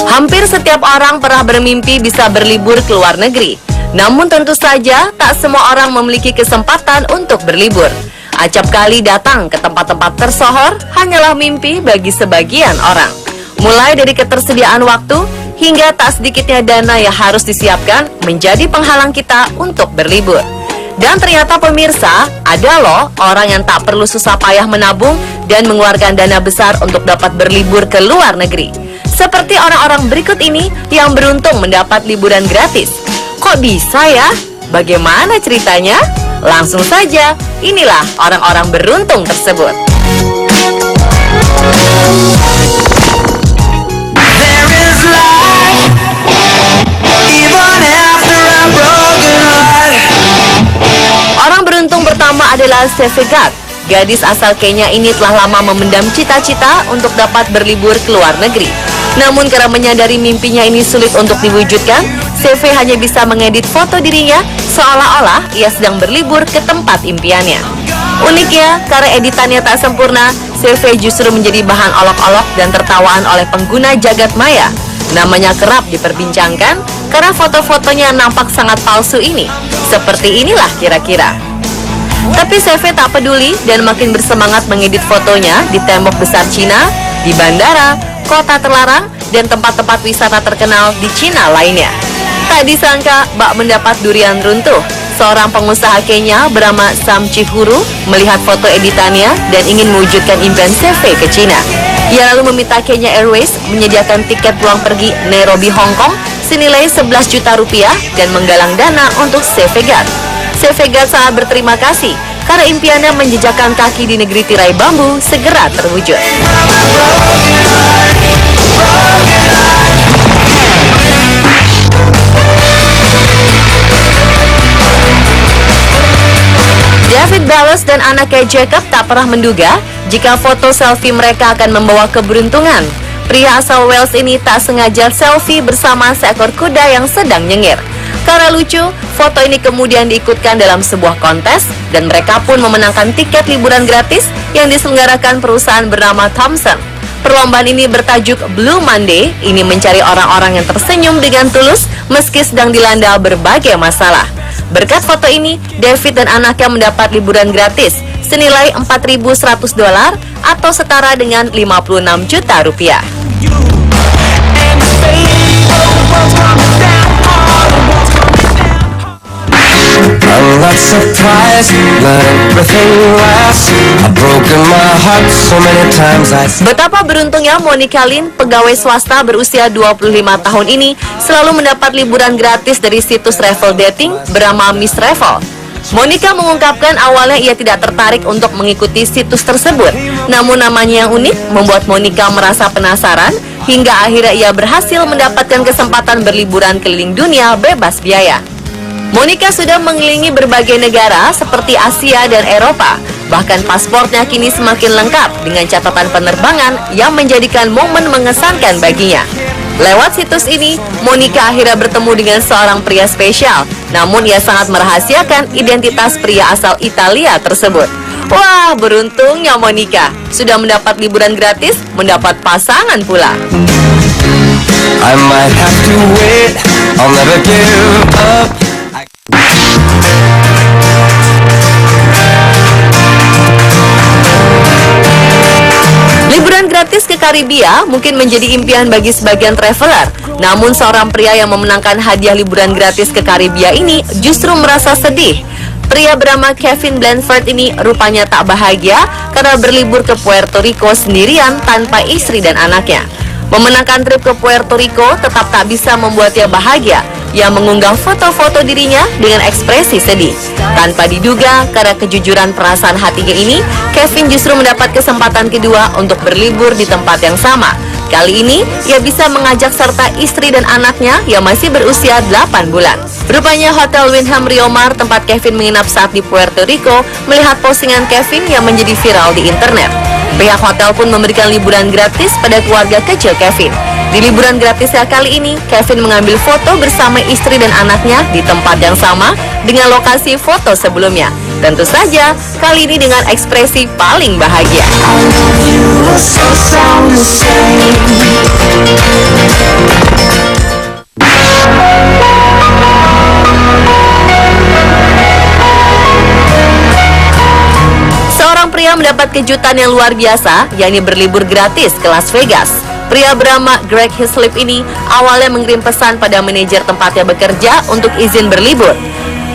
Hampir setiap orang pernah bermimpi bisa berlibur ke luar negeri. Namun tentu saja tak semua orang memiliki kesempatan untuk berlibur. Acap kali datang ke tempat-tempat tersohor hanyalah mimpi bagi sebagian orang. Mulai dari ketersediaan waktu hingga tak sedikitnya dana yang harus disiapkan menjadi penghalang kita untuk berlibur. Dan ternyata pemirsa, ada loh orang yang tak perlu susah payah menabung dan mengeluarkan dana besar untuk dapat berlibur ke luar negeri. Seperti orang-orang berikut ini yang beruntung mendapat liburan gratis. Kok bisa ya? Bagaimana ceritanya? Langsung saja, inilah orang-orang beruntung tersebut. Orang beruntung pertama adalah Sefegat. Gadis asal Kenya ini telah lama memendam cita-cita untuk dapat berlibur ke luar negeri. Namun karena menyadari mimpinya ini sulit untuk diwujudkan, CV hanya bisa mengedit foto dirinya seolah-olah ia sedang berlibur ke tempat impiannya. Uniknya, karena editannya tak sempurna, CV justru menjadi bahan olok-olok dan tertawaan oleh pengguna jagat maya. Namanya kerap diperbincangkan karena foto-fotonya nampak sangat palsu ini. Seperti inilah kira-kira. Tapi CV tak peduli dan makin bersemangat mengedit fotonya di tembok besar Cina, di bandara, kota terlarang, dan tempat-tempat wisata terkenal di Cina lainnya. Tak disangka, bak mendapat durian runtuh. Seorang pengusaha Kenya bernama Sam Chihuru melihat foto editannya dan ingin mewujudkan impian CV ke Cina. Ia lalu meminta Kenya Airways menyediakan tiket pulang pergi Nairobi, Hong Kong senilai 11 juta rupiah dan menggalang dana untuk Sefegat. Sefegat sangat berterima kasih karena impiannya menjejakkan kaki di negeri tirai bambu segera terwujud. David Bellos dan anaknya Jacob tak pernah menduga jika foto selfie mereka akan membawa keberuntungan. Pria asal Wales ini tak sengaja selfie bersama seekor kuda yang sedang nyengir. Karena lucu, foto ini kemudian diikutkan dalam sebuah kontes dan mereka pun memenangkan tiket liburan gratis yang diselenggarakan perusahaan bernama Thomson. Perlombaan ini bertajuk Blue Monday, ini mencari orang-orang yang tersenyum dengan tulus meski sedang dilanda berbagai masalah. Berkat foto ini, David dan anaknya mendapat liburan gratis senilai $4.100 atau setara dengan 56 juta rupiah. I'm not surprised, let everything last. I've broken my heart so many times. Betapa beruntungnya Monica Lin, pegawai swasta berusia 25 tahun ini, selalu mendapat liburan gratis dari situs travel dating bernama Miss Travel. Monica mengungkapkan awalnya ia tidak tertarik untuk mengikuti situs tersebut. Namun namanya yang unik membuat Monica merasa penasaran hingga akhirnya ia berhasil mendapatkan kesempatan berliburan keliling dunia bebas biaya. Monica sudah mengelilingi berbagai negara seperti Asia dan Eropa. Bahkan paspornya kini semakin lengkap dengan catatan penerbangan yang menjadikan momen mengesankan baginya. Lewat situs ini, Monica akhirnya bertemu dengan seorang pria spesial. Namun ia sangat merahasiakan identitas pria asal Italia tersebut. Wah, beruntungnya Monica. Sudah mendapat liburan gratis, mendapat pasangan pula. I might have to wait, I'll never give up. Liburan gratis ke Karibia mungkin menjadi impian bagi sebagian traveler. Namun seorang pria yang memenangkan hadiah liburan gratis ke Karibia ini justru merasa sedih. Pria bernama Kevin Blanford ini rupanya tak bahagia karena berlibur ke Puerto Rico sendirian tanpa istri dan anaknya. Memenangkan trip ke Puerto Rico tetap tak bisa membuatnya bahagia. Ia mengunggah foto-foto dirinya dengan ekspresi sedih. Tanpa diduga, karena kejujuran perasaan hatinya ini, Kevin justru mendapat kesempatan kedua untuk berlibur di tempat yang sama. Kali ini, ia bisa mengajak serta istri dan anaknya yang masih berusia 8 bulan. Rupanya Hotel Wyndham Rio Mar, tempat Kevin menginap saat di Puerto Rico, melihat postingan Kevin yang menjadi viral di internet. Pihak hotel pun memberikan liburan gratis pada keluarga kecil Kevin. Di liburan gratisnya kali ini, Kevin mengambil foto bersama istri dan anaknya di tempat yang sama dengan lokasi foto sebelumnya. Tentu saja, kali ini dengan ekspresi paling bahagia. Seorang pria mendapat kejutan yang luar biasa, yakni berlibur gratis ke Las Vegas. Pria bernama Greg Hislop ini awalnya mengirim pesan pada manajer tempatnya bekerja untuk izin berlibur.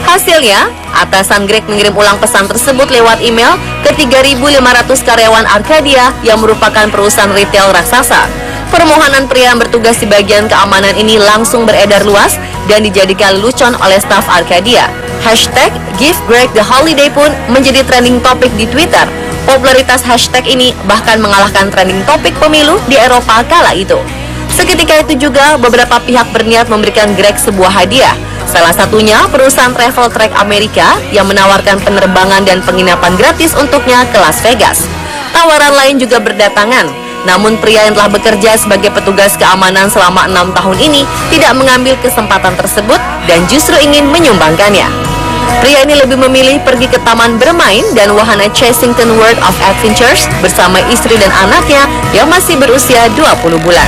Hasilnya, atasan Greg mengirim ulang pesan tersebut lewat email ke 3.500 karyawan Arcadia yang merupakan perusahaan retail raksasa. Permohonan pria yang bertugas di bagian keamanan ini langsung beredar luas dan dijadikan lelucon oleh staf Arcadia. Hashtag Give Greg the Holiday pun menjadi trending topik di Twitter. Popularitas hashtag ini bahkan mengalahkan trending topik pemilu di Eropa kala itu. Seketika itu juga beberapa pihak berniat memberikan Greg sebuah hadiah. Salah satunya perusahaan travel trek Amerika yang menawarkan penerbangan dan penginapan gratis untuknya ke Las Vegas. Tawaran lain juga berdatangan. Namun pria yang telah bekerja sebagai petugas keamanan selama 6 tahun ini tidak mengambil kesempatan tersebut dan justru ingin menyumbangkannya. Pria ini lebih memilih pergi ke taman bermain dan wahana Chessington World of Adventures bersama istri dan anaknya yang masih berusia 20 bulan.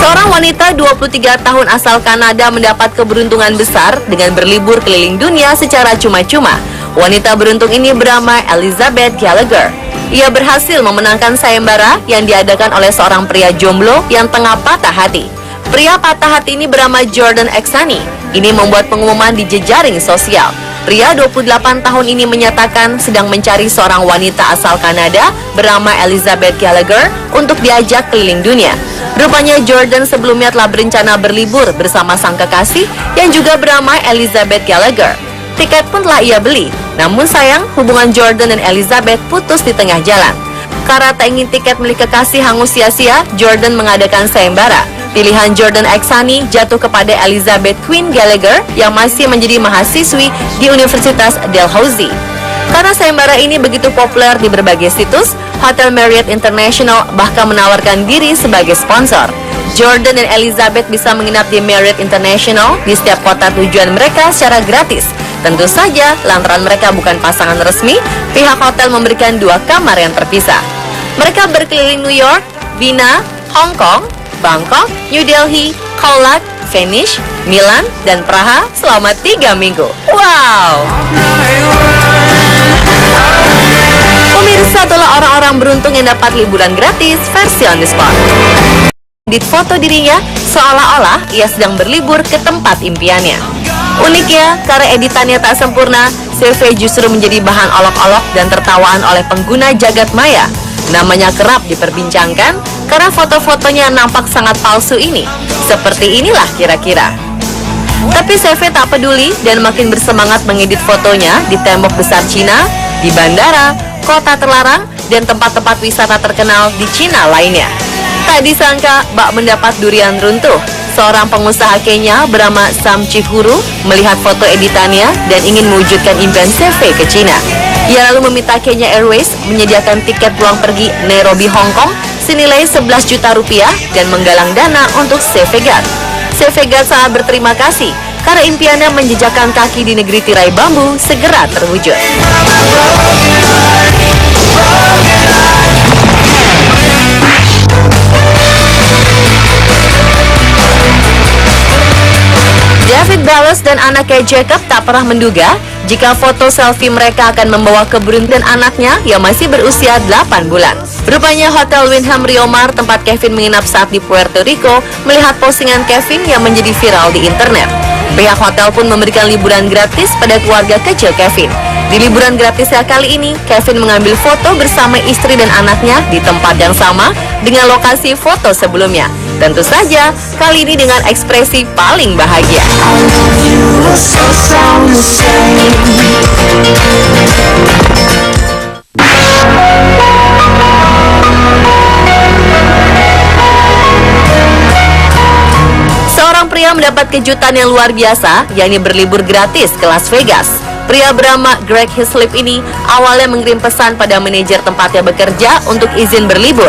Seorang wanita 23 tahun asal Kanada mendapat keberuntungan besar dengan berlibur keliling dunia secara cuma-cuma. Wanita beruntung ini bernama Elizabeth Gallagher. Ia berhasil memenangkan sayembara yang diadakan oleh seorang pria jomblo yang tengah patah hati. Pria patah hati ini bernama Jordan Exani. Ini membuat pengumuman di jejaring sosial. Pria 28 tahun ini menyatakan sedang mencari seorang wanita asal Kanada bernama Elizabeth Gallagher untuk diajak keliling dunia. Rupanya Jordan sebelumnya telah berencana berlibur bersama sang kekasih yang juga bernama Elizabeth Gallagher. Tiket pun telah ia beli, namun sayang hubungan Jordan dan Elizabeth putus di tengah jalan. Karena tak ingin tiket milik kekasih hangus sia-sia, Jordan mengadakan sayembara. Pilihan Jordan Exani jatuh kepada Elizabeth Queen Gallagher yang masih menjadi mahasiswi di Universitas Dalhousie. Karena sayembara ini begitu populer di berbagai situs, Hotel Marriott International bahkan menawarkan diri sebagai sponsor. Jordan dan Elizabeth bisa menginap di Marriott International di setiap kota tujuan mereka secara gratis. Tentu saja, lantaran mereka bukan pasangan resmi, pihak hotel memberikan 2 kamar yang terpisah. Mereka berkeliling New York, Vienna, Hong Kong, Bangkok, New Delhi, Kaulat, Venice, Milan, dan Praha selama 3 minggu. Wow! Pemirsa, itulah orang-orang beruntung yang dapat liburan gratis versi on the spot. Edit foto dirinya seolah-olah ia sedang berlibur ke tempat impiannya. Uniknya, karena editannya tak sempurna, CV justru menjadi bahan olok-olok dan tertawaan oleh pengguna jagat maya. Namanya kerap diperbincangkan karena foto-fotonya nampak sangat palsu ini. Seperti inilah kira-kira. Tapi CV tak peduli dan makin bersemangat mengedit fotonya di tembok besar Cina, di bandara, kota terlarang, dan tempat-tempat wisata terkenal di Cina lainnya. Tak disangka, bak mendapat durian runtuh. Seorang pengusaha Kenya bernama Sam Chihuru melihat foto editannya dan ingin mewujudkan impian CV ke Cina. Ia lalu meminta Kenya Airways menyediakan tiket pulang pergi Nairobi, Hong Kong senilai 11 juta rupiah dan menggalang dana untuk CV God. CV God sangat berterima kasih karena impiannya menjejakkan kaki di negeri tirai bambu segera terwujud. David Bellos dan anaknya Jacob tak pernah menduga jika foto selfie mereka akan membawa keberuntungan anaknya yang masih berusia 8 bulan. Rupanya Hotel Wyndham Rio Mar tempat Kevin menginap saat di Puerto Rico melihat postingan Kevin yang menjadi viral di internet. Pihak hotel pun memberikan liburan gratis pada keluarga kecil Kevin. Di liburan gratisnya kali ini, Kevin mengambil foto bersama istri dan anaknya di tempat yang sama dengan lokasi foto sebelumnya. Tentu saja, kali ini dengan ekspresi paling bahagia. Seorang pria mendapat kejutan yang luar biasa, yakni berlibur gratis ke Las Vegas. Pria bernama Greg Hislop ini awalnya mengirim pesan pada manajer tempatnya bekerja untuk izin berlibur.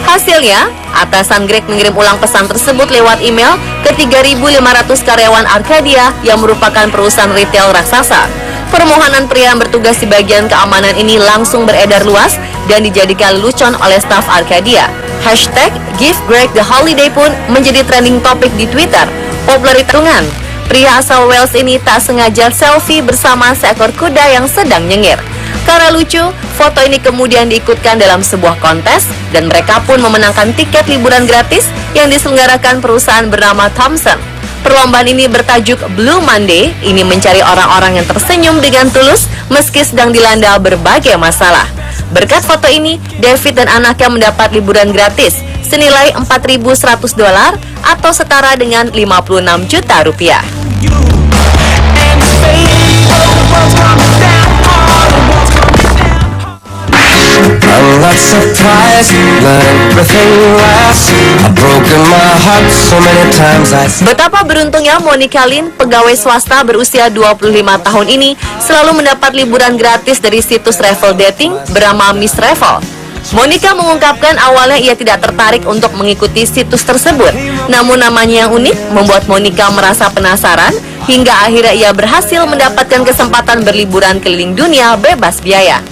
Hasilnya, atasan Greg mengirim ulang pesan tersebut lewat email ke 3.500 karyawan Arcadia yang merupakan perusahaan retail raksasa. Permohonan pria yang bertugas di bagian keamanan ini langsung beredar luas dan dijadikan lelucon oleh staf Arcadia. Hashtag Give Greg the Holiday pun menjadi trending topik di Twitter. Popularitas pria asal Wales ini tak sengaja selfie bersama seekor kuda yang sedang nyengir. Karena lucu, foto ini kemudian diikutkan dalam sebuah kontes dan mereka pun memenangkan tiket liburan gratis yang diselenggarakan perusahaan bernama Thomson. Perlombaan ini bertajuk Blue Monday, ini mencari orang-orang yang tersenyum dengan tulus meski sedang dilanda berbagai masalah. Berkat foto ini, David dan anaknya mendapat liburan gratis senilai $4.100 atau setara dengan 56 juta rupiah. I'm not surprised, let everything last. I've broken my heart so many times. Betapa beruntungnya Monica Lin, pegawai swasta berusia 25 tahun ini, selalu mendapat liburan gratis dari situs travel dating bernama Miss Travel. Monica mengungkapkan awalnya ia tidak tertarik untuk mengikuti situs tersebut. Namun namanya yang unik membuat Monica merasa penasaran hingga akhirnya ia berhasil mendapatkan kesempatan berliburan keliling dunia bebas biaya.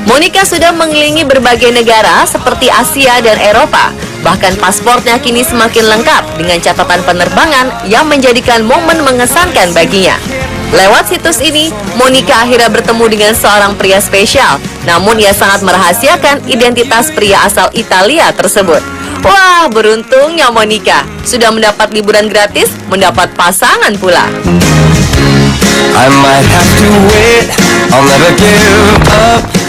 Monica sudah mengelilingi berbagai negara seperti Asia dan Eropa. Bahkan paspornya kini semakin lengkap dengan catatan penerbangan yang menjadikan momen mengesankan baginya. Lewat situs ini, Monica akhirnya bertemu dengan seorang pria spesial. Namun ia sangat merahasiakan identitas pria asal Italia tersebut. Wah, beruntungnya Monica sudah mendapat liburan gratis, mendapat pasangan pula. I might have to wait, I'll never give up.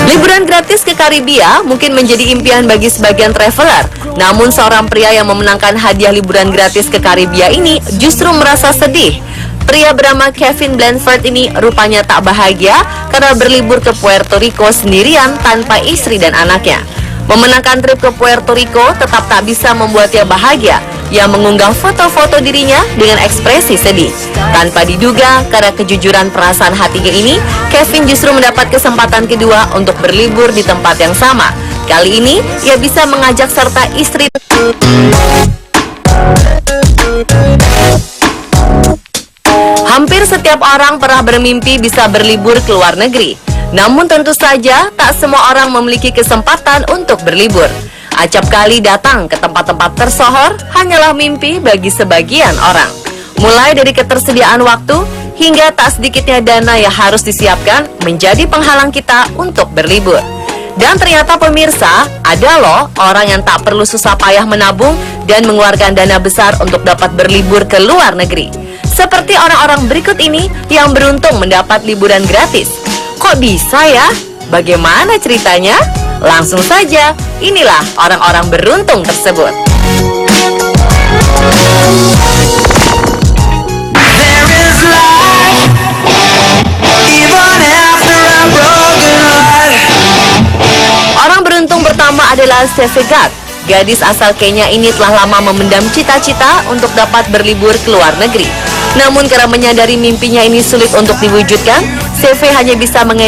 Liburan gratis ke Karibia mungkin menjadi impian bagi sebagian traveler. Namun seorang pria yang memenangkan hadiah liburan gratis ke Karibia ini justru merasa sedih. Pria bernama Kevin Blanford ini rupanya tak bahagia karena berlibur ke Puerto Rico sendirian tanpa istri dan anaknya. Memenangkan trip ke Puerto Rico tetap tak bisa membuatnya bahagia. Ia mengunggah foto-foto dirinya dengan ekspresi sedih. Tanpa diduga, karena kejujuran perasaan hatinya ini, Kevin justru mendapat kesempatan kedua untuk berlibur di tempat yang sama. Kali ini, ia bisa mengajak serta istri. Hampir setiap orang pernah bermimpi bisa berlibur ke luar negeri. Namun tentu saja, tak semua orang memiliki kesempatan untuk berlibur. Acap kali datang ke tempat-tempat tersohor hanyalah mimpi bagi sebagian orang. Mulai dari ketersediaan waktu hingga tak sedikitnya dana yang harus disiapkan menjadi penghalang kita untuk berlibur. Dan ternyata pemirsa, ada loh orang yang tak perlu susah payah menabung dan mengeluarkan dana besar untuk dapat berlibur ke luar negeri. Seperti orang-orang berikut ini yang beruntung mendapat liburan gratis. Kok bisa ya? Bagaimana ceritanya? Langsung saja, inilah orang-orang beruntung tersebut. Orang beruntung pertama adalah Sefegat. Gadis asal Kenya ini telah lama memendam cita-cita untuk dapat berlibur ke luar negeri. Namun karena menyadari mimpinya ini sulit untuk diwujudkan, Sefe hanya bisa